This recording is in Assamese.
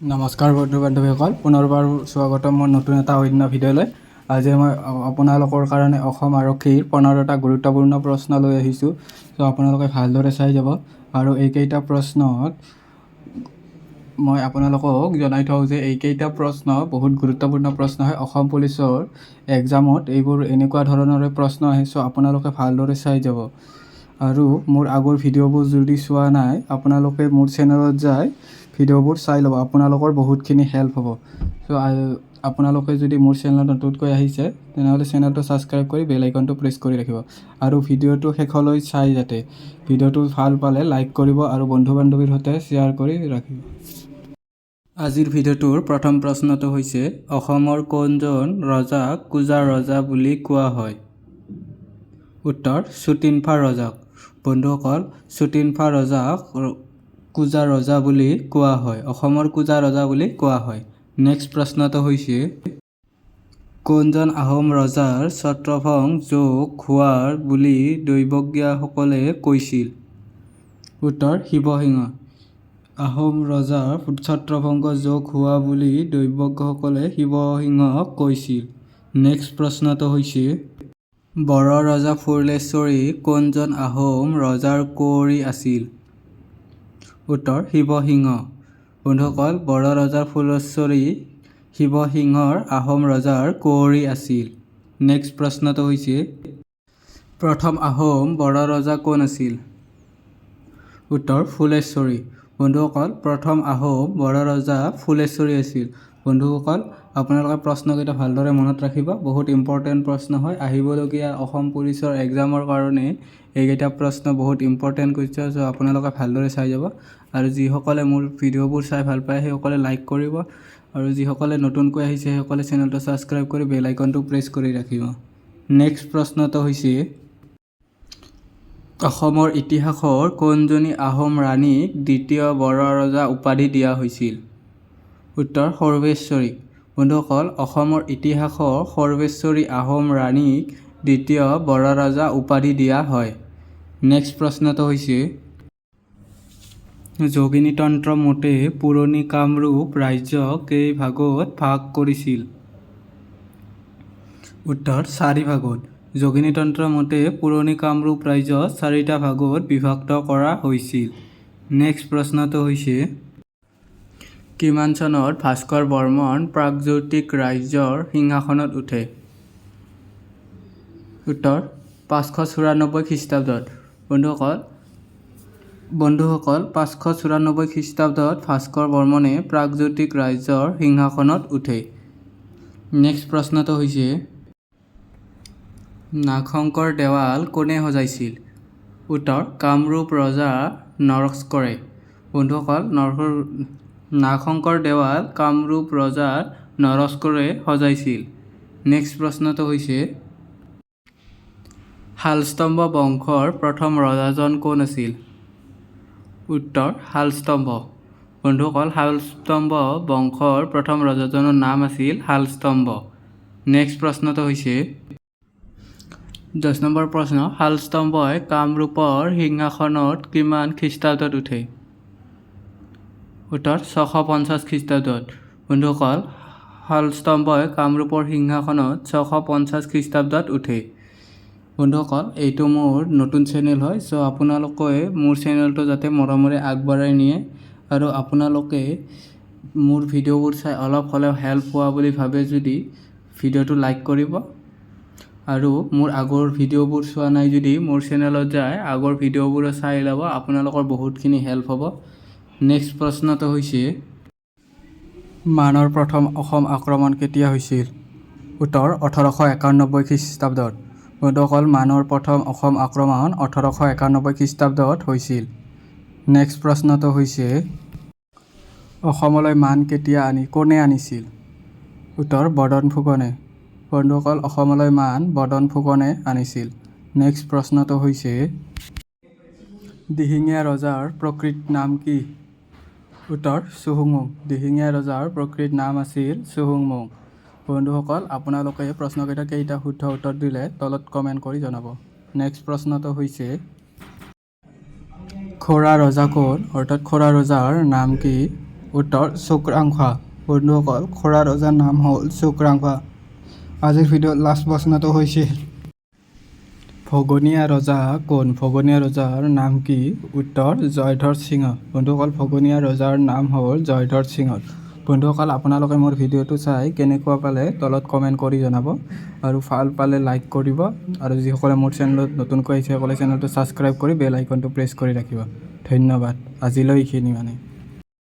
নমস্কাৰ বন্ধু বান্ধৱীসকল, পুনৰবাৰ স্বাগতম মোৰ নতুন এটা অন্য ভিডিঅ'লৈ। আজি মই আপোনালোকৰ কাৰণে অসম আৰক্ষীৰ 15টা গুৰুত্বপূৰ্ণ প্ৰশ্ন লৈ আহিছোঁ। চ' আপোনালোকে ভালদৰে চাই যাব। আৰু এইকেইটা প্ৰশ্নত মই আপোনালোকক জনাই থওঁ যে এইকেইটা প্ৰশ্ন বহুত গুৰুত্বপূৰ্ণ প্ৰশ্ন হয়। অসম পুলিচৰ এক্সামত এইবোৰ এনেকুৱা ধৰণৰে প্ৰশ্ন আহে। চ' আপোনালোকে ভালদৰে চাই যাব। আৰু মোৰ আগৰ ভিডিঅ'বোৰ যদি চোৱা নাই, আপোনালোকে মোৰ চেনেলত যায় ভিডিঅ'বোৰ চাই ল'ব। আপোনালোকৰ বহুতখিনি হেল্প হ'ব। চ' আপোনালোকে যদি মোৰ চেনেলত নতুনকৈ আহিছে তেনেহ'লে চেনেলটো ছাবস্ক্ৰাইব কৰি বেল আইকনটো প্ৰেছ কৰি ৰাখিব। আৰু ভিডিঅ'টো শেষলৈ চাই যাতে ভিডিঅ'টো ভাল পালে লাইক কৰিব আৰু বন্ধু বান্ধৱীৰ সৈতে শ্বেয়াৰ কৰি ৰাখিব। আজিৰ ভিডিঅ'টোৰ প্ৰথম প্ৰশ্নটো হৈছে, অসমৰ কোনজন ৰজাক কুজা ৰজা বুলি কোৱা হয়? উত্তৰ, চুটিনফা ৰজাক। বন্ধুসকল, চুটিনফা ৰজাক কুজা ৰজা বুলি কোৱা হয়। অসমৰ কুজা ৰজা বুলি কোৱা হয়। নেক্সট প্ৰশ্নটো হৈছে, কোনজন আহোম ৰজাৰ ছএভঙ যোগ হোৱাৰ বুলি দৈৱজ্ঞসকলে কৈছিল? উত্তৰ, শিৱসিংহ। আহোম ৰজাৰ ছএভঙ যোগ হোৱা বুলি দৈৱজ্ঞসকলে শিৱসিংহক কৈছিল। নেক্সট প্ৰশ্নটো হৈছে, বৰৰজ ফুলেশ্বৰী কোনজন আহোম ৰজাৰ কুঁৱৰী আছিল? উত্তৰ, শিৱসিংহ। বন্ধুসকল, বৰৰজ ফুলেশ্বৰী শিৱসিংহৰ আহোম ৰজাৰ কুঁৱৰী আছিল। নেক্সট প্ৰশ্নটো হৈছে, প্ৰথম আহোম বৰৰজা কোন আছিল? উত্তৰ, ফুলেশ্বৰী। বন্ধুসকল, প্ৰথম আহোম বৰৰজা ফুলেশ্বৰী আছিল। বন্ধুসকল, আপোনালোকে প্ৰশ্নকেইটা ভালদৰে মনত ৰাখিব। বহুত ইম্পৰ্টেণ্ট প্ৰশ্ন হয়। আহিবলগীয়া অসম পুলিচৰ এক্সামৰ কাৰণে এইকেইটা প্ৰশ্ন বহুত ইম্পৰ্টেণ্ট কুৱেশ্যন। চ' আপোনালোকে ভালদৰে চাই যাব। আৰু যিসকলে মোৰ ভিডিঅ'বোৰ চাই ভাল পায় সেইসকলে লাইক কৰিব। আৰু যিসকলে নতুনকৈ আহিছে সেইসকলে চেনেলটো ছাবস্ক্ৰাইব কৰি বেল আইকনটো প্ৰেছ কৰি ৰাখিব। নেক্সট প্ৰশ্নটো হৈছে, অসমৰ ইতিহাসৰ কোনজনী আহোম ৰাণীক দ্বিতীয় বৰৰজা উপাধি দিয়া হৈছিল? উত্তৰ, সৰ্বেশ্বৰী। বন্ধুসকল, অসমৰ ইতিহাসৰ সৰ্বেশ্বৰী আহোম ৰাণীক দ্বিতীয় বৰৰজা উপাধি দিয়া হয়। নেক্সট প্ৰশ্নটো হৈছে, যোগিনীতন্ত্ৰ মতে পুৰণি কামৰূপ ৰাজ্যক কেইভাগত ভাগ কৰিছিল? উত্তৰ, 4 ভাগত। যোগিনীতন্ত্ৰ মতে পুৰণি কামৰূপ ৰাজ্য 4টা ভাগত বিভক্ত কৰা হৈছিল। নেক্সট প্ৰশ্নটো হৈছে, কিমান চনত ভাস্কৰ বৰ্মন প্ৰাগজ্যোতিষ ৰাজ্যৰ সিংহাসনত উঠে? উত্তৰ, 594 খ্ৰীষ্টাব্দত। বন্ধুসকল, 594 খ্ৰীষ্টাব্দত ভাস্কৰ বৰ্মনে প্ৰাগজ্যোতিষ ৰাজ্যৰ সিংহাসনত উঠে। নেক্সট প্ৰশ্নটো হৈছে, ঞসকলৰ দেৱাল কোনে সজাইছিল? উত্তৰ, কামৰূপ ৰজা ঞসকলে। বন্ধুসকল, ঞসকলৰ দেৱাল কামৰূপ ৰজা ঞসকলে সজাইছিল। নেক্সট প্ৰশ্নটো হৈছে, শালস্তম্ভ বংশৰ প্ৰথম ৰজাজন কোন আছিল? উত্তৰ, শালস্তম্ভ। বন্ধুসকল, শালস্তম্ভ বংশৰ প্ৰথম ৰজাজনৰ নাম আছিল শালস্তম্ভ। নেক্সট প্ৰশ্নটো হৈছে, 10 নম্বৰ প্ৰশ্ন, শালস্তম্ভই কামৰূপৰ সিংহাসনত কিমান খ্ৰীষ্টাব্দত উঠে? উত্তৰ, 650 খ্ৰীষ্টাব্দত। বন্ধুসকল, শালস্তম্ভই কামৰূপৰ সিংহাসনত 650 খ্ৰীষ্টাব্দত উঠে। বন্ধুসকল, এইটো মোৰ নতুন চেনেল হয়। চ' আপোনালোকে মোৰ চেনেলটো যাতে মৰমেৰে আগবঢ়াই নিয়ে আৰু আপোনালোকে মোৰ ভিডিঅ'বোৰ চাই অলপ হ'লেও হেল্প হোৱা বুলি ভাবে যদি ভিডিঅ'টো লাইক কৰিব। আৰু মোৰ আগৰ ভিডিঅ'বোৰ চোৱা নাই যদি মোৰ চেনেলত যায় আগৰ ভিডিঅ'বোৰো চাই ল'ব। আপোনালোকৰ বহুতখিনি হেল্প হ'ব। নেক্সট প্ৰশ্নটো হৈছে, মানৰ প্ৰথম অসম আক্ৰমণ কেতিয়া হৈছিল? উত্তৰ, 1891 খ্ৰীষ্টাব্দত। বন্ধুসকল, মানৰ প্ৰথম অসম আক্ৰমণ 1891 খ্ৰীষ্টাব্দত হৈছিল। নেক্সট প্ৰশ্নটো হৈছে, অসমলৈ মান কোনে আনিছিল? উত্তৰ, বদন ফুকনে। বন্ধুসকল, অসমলৈ মান বদন ফুকনে আনিছিল। নেক্সট প্ৰশ্নটো হৈছে, দিহিঙীয়া ৰজাৰ প্ৰকৃত নাম কি? উত্তৰ, ছএভঙ। দিহিঙীয়া ৰজাৰ প্ৰকৃত নাম আছিল ছএভঙ। বন্ধুসকল, আপোনালোকে প্ৰশ্নকেইটা কেইটা শুদ্ধ উত্তৰ দিলে তলত কমেণ্ট কৰি জনাব। নেক্সট প্ৰশ্নটো হৈছে, খোৰা ৰজা কোন? অৰ্থাৎ খোৰা ৰজাৰ নাম কি? উত্তৰ শুক্ৰাংশা। বন্ধুসকল খোৰা ৰজাৰ নাম হ'ল শুক্ৰাংশা। আজিৰ ভিডিঅ'ত লাষ্ট প্ৰশ্নটো হৈছে ভগনীয়া ৰজা কোন? ভগনীয়া ৰজাৰ নাম কি? উত্তৰ জয়ধ্বজ সিংহ। বন্ধুসকল ভগনীয়া ৰজাৰ নাম হ'ল জয়ধ্বজ সিংহ। বন্ধুসকল আপোনালোকে মোৰ ভিডিঅ'টো চাই কেনেকুৱা পালে তলত কমেণ্ট কৰি জনাব আৰু ভাল পালে লাইক কৰিব আৰু যিসকলে মোৰ চেনেলত নতুনকৈ আহিছে সকলে চেনেলটো ছাবস্ক্ৰাইব কৰি বেল আইকনটো প্ৰেছ কৰি ৰাখিব। ধন্যবাদ। আজিলৈ এইখিনি মানে